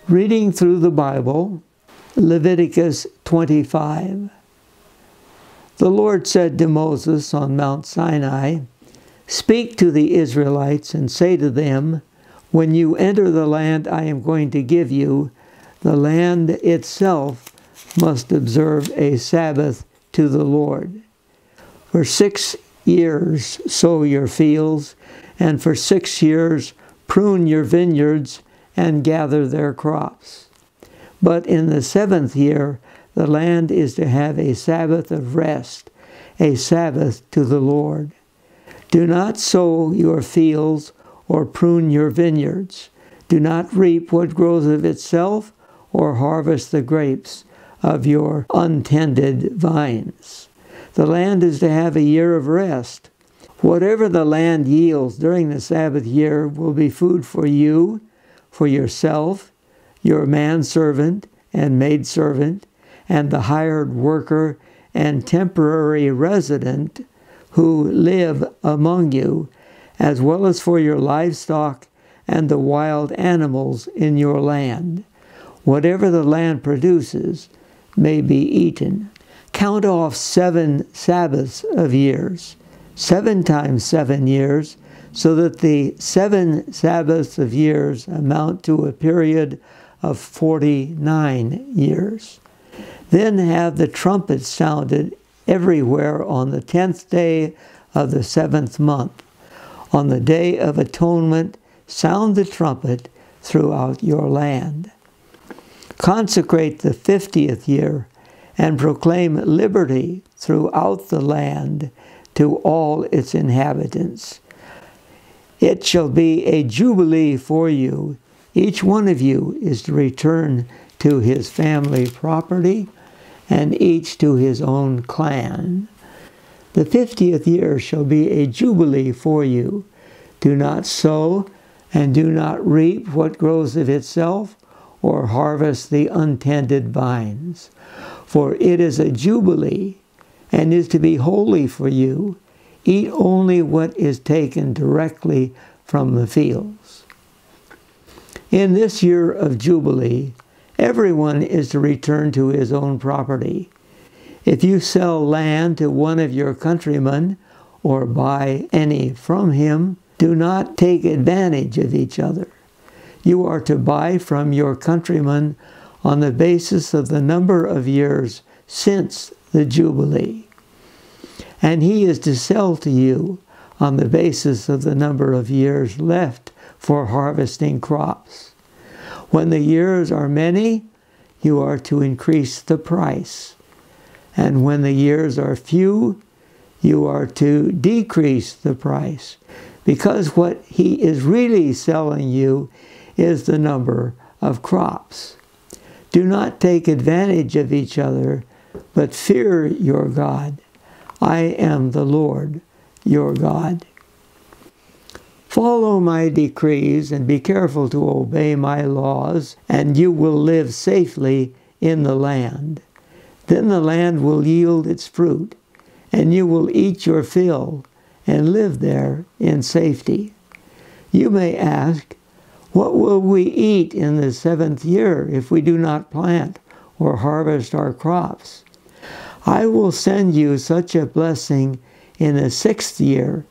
Reading through the Bible, Leviticus 25. The Lord said to Moses on Mount Sinai, "Speak to the Israelites and say to them, when you enter the land I am going to give you, the land itself must observe a Sabbath to the Lord. For 6 years sow your fields, and for 6 years prune your vineyards and gather their crops. But in the 7th year the land is to have a Sabbath of rest, a Sabbath to the Lord. Do not sow your fields or prune your vineyards. Do not reap what grows of itself or harvest the grapes of your untended vines. The land is to have a year of rest. Whatever the land yields during the Sabbath year will be food for you, for yourself, your manservant and maidservant, and the hired worker and temporary resident who live among you, as well as for your livestock and the wild animals in your land. Whatever the land produces may be eaten. Count off 7 Sabbaths of years, 7 times 7 years, so that the 7 Sabbaths of years amount to a period of 49 years. Then have the trumpet sounded everywhere on the 10th day of the 7th month. On the Day of Atonement, sound the trumpet throughout your land. Consecrate the 50th year and proclaim liberty throughout the land to all its inhabitants. It shall be a jubilee for you. Each one of you is to return to his family property, and each to his own clan. The 50th year shall be a jubilee for you. Do not sow and do not reap what grows of itself, or harvest the untended vines. For it is a jubilee, and is to be holy for you. Eat only what is taken directly from the fields. In this year of jubilee, everyone is to return to his own property. If you sell land to one of your countrymen, or buy any from him, do not take advantage of each other. You are to buy from your countryman on the basis of the number of years since the Jubilee. And he is to sell to you on the basis of the number of years left for harvesting crops. When the years are many, you are to increase the price. And when the years are few, you are to decrease the price, because what he is really selling you is the number of crops. Do not take advantage of each other, but fear your God. I am the Lord, your God. Follow my decrees and be careful to obey my laws, and you will live safely in the land. Then the land will yield its fruit, and you will eat your fill and live there in safety. You may ask, what will we eat in the 7th year if we do not plant or harvest our crops? I will send you such a blessing in the 6th year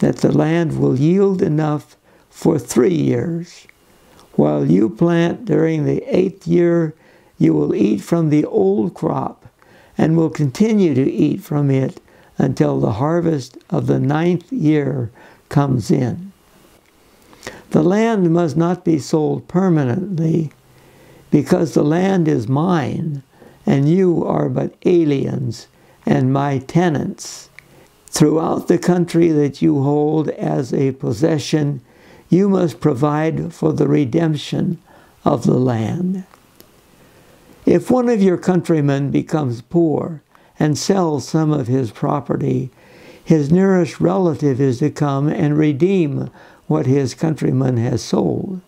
that the land will yield enough for 3 years. While you plant during the 8th year, you will eat from the old crop and will continue to eat from it until the harvest of the 9th year comes in. The land must not be sold permanently, because the land is mine, and you are but aliens and my tenants. Throughout the country that you hold as a possession, you must provide for the redemption of the land. If one of your countrymen becomes poor and sells some of his property, his nearest relative is to come and redeem what his countryman has sold.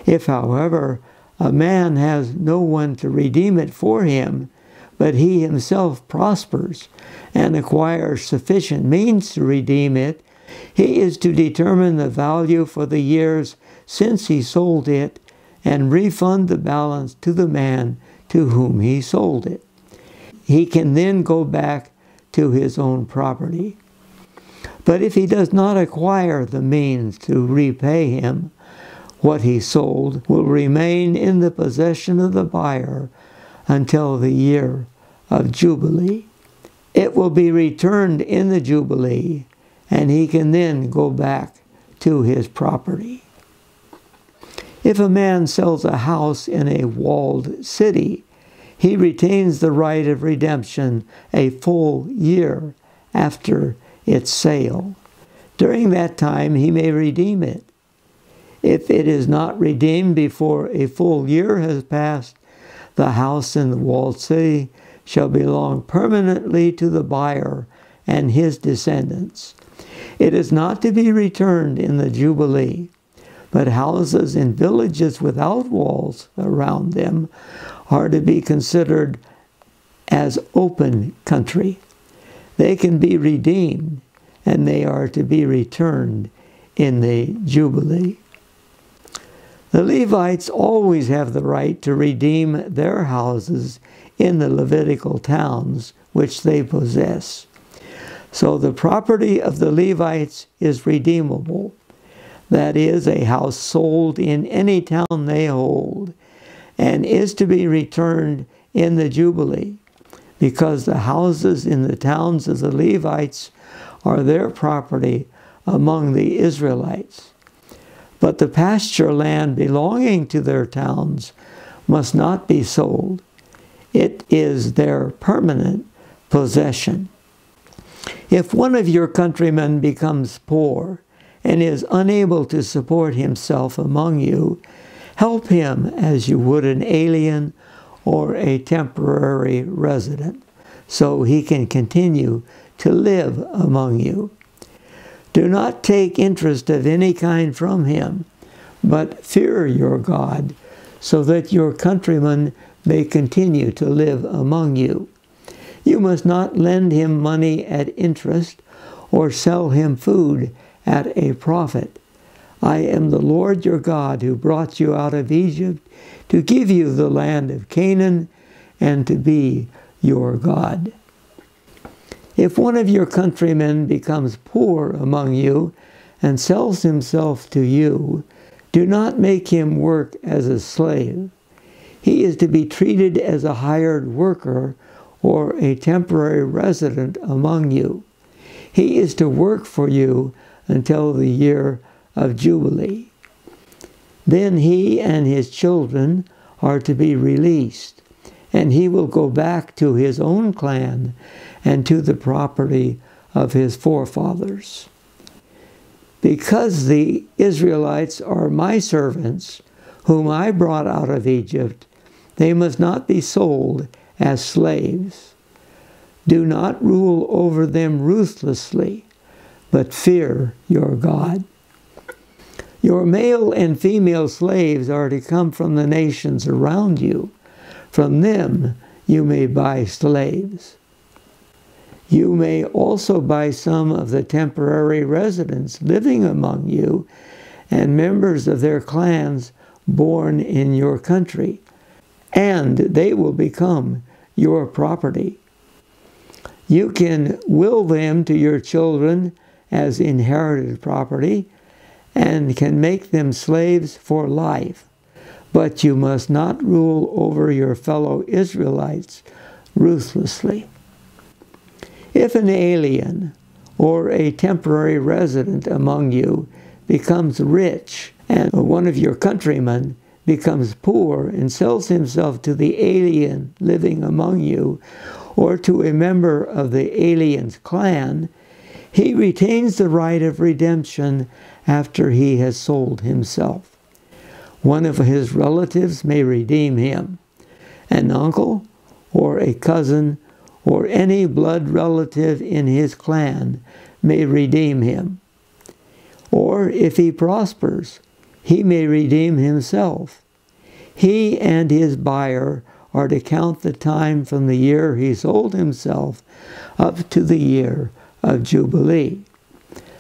If, however, a man has no one to redeem it for him, but he himself prospers and acquires sufficient means to redeem it, he is to determine the value for the years since he sold it and refund the balance to the man to whom he sold it. He can then go back to his own property. But if he does not acquire the means to repay him, what he sold will remain in the possession of the buyer until the year of Jubilee. It will be returned in the Jubilee, and he can then go back to his property. If a man sells a house in a walled city, he retains the right of redemption a full year after its sale. During that time, he may redeem it. If it is not redeemed before a full year has passed, the house in the walled city shall belong permanently to the buyer and his descendants. It is not to be returned in the Jubilee, but houses in villages without walls around them are to be considered as open country. They can be redeemed, and they are to be returned in the Jubilee. The Levites always have the right to redeem their houses in the Levitical towns which they possess. So the property of the Levites is redeemable. That is, a house sold in any town they hold, and is to be returned in the Jubilee, because the houses in the towns of the Levites are their property among the Israelites. But the pasture land belonging to their towns must not be sold. It is their permanent possession. If one of your countrymen becomes poor and is unable to support himself among you, help him as you would an alien or a temporary resident, so he can continue to live among you. Do not take interest of any kind from him, but fear your God, so that your countrymen may continue to live among you. You must not lend him money at interest or sell him food at a profit. I am the Lord your God who brought you out of Egypt to give you the land of Canaan and to be your God. If one of your countrymen becomes poor among you and sells himself to you, do not make him work as a slave. He is to be treated as a hired worker or a temporary resident among you. He is to work for you until the year of Jubilee. Then he and his children are to be released, and he will go back to his own clan and to the property of his forefathers. Because the Israelites are my servants, whom I brought out of Egypt, they must not be sold as slaves. Do not rule over them ruthlessly, but fear your God. Your male and female slaves are to come from the nations around you. From them you may buy slaves. You may also buy some of the temporary residents living among you and members of their clans born in your country, and they will become your property. You can will them to your children as inherited property and can make them slaves for life, but you must not rule over your fellow Israelites ruthlessly. If an alien or a temporary resident among you becomes rich and one of your countrymen becomes poor and sells himself to the alien living among you or to a member of the alien's clan, he retains the right of redemption after he has sold himself. One of his relatives may redeem him. An uncle or a cousin or any blood relative in his clan may redeem him. Or if he prospers, he may redeem himself. He and his buyer are to count the time from the year he sold himself up to the year of Jubilee.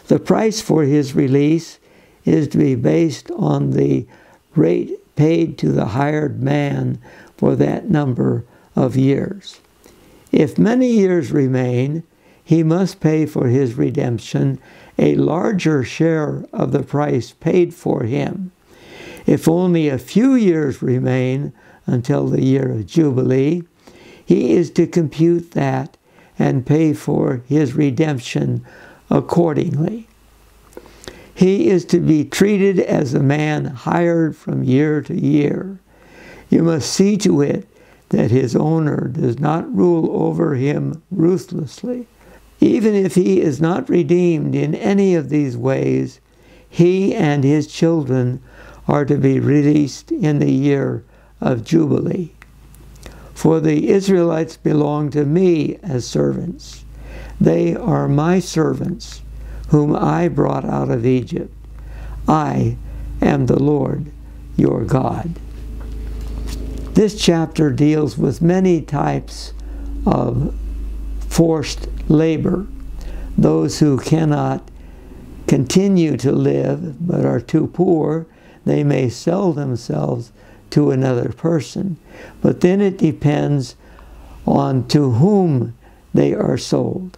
The price for his release is to be based on the rate paid to the hired man for that number of years. If many years remain, he must pay for his redemption a larger share of the price paid for him. If only a few years remain until the year of Jubilee, he is to compute that and pay for his redemption accordingly. He is to be treated as a man hired from year to year. You must see to it that his owner does not rule over him ruthlessly. Even if he is not redeemed in any of these ways, he and his children are to be released in the year of Jubilee. For the Israelites belong to me as servants. They are my servants, whom I brought out of Egypt. I am the Lord your God. This chapter deals with many types of forced labor. Those who cannot continue to live but are too poor, they may sell themselves to another person. But then it depends on to whom they are sold.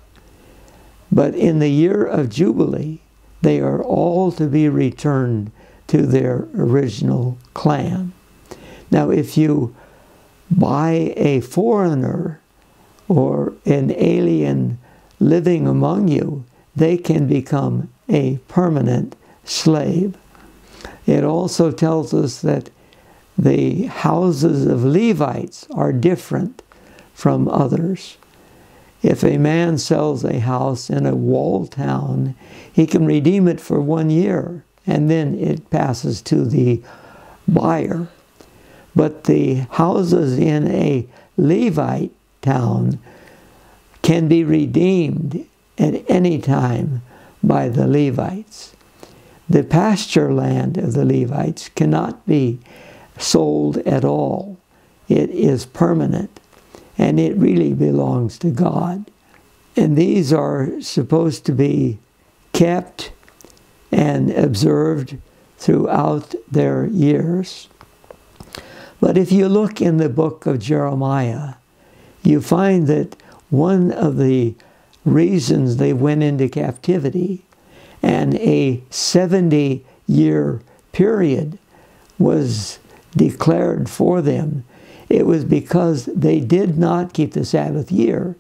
But in the year of Jubilee, they are all to be returned to their original clan. Now, if you buy a foreigner or an alien living among you, they can become a permanent slave. It also tells us that the houses of Levites are different from others. If a man sells a house in a walled town, he can redeem it for 1 year, and then it passes to the buyer. But the houses in a Levite town can be redeemed at any time by the Levites. The pasture land of the Levites cannot be sold at all. It is permanent, and it really belongs to God. And these are supposed to be kept and observed throughout their years. But if you look in the book of Jeremiah, you find that one of the reasons they went into captivity and a 70-year period was declared for them, it was because they did not keep the Sabbath year.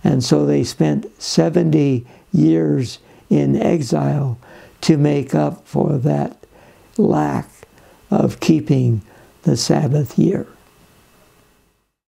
And so they spent 70 years in exile to make up for that lack of keeping the Sabbath year.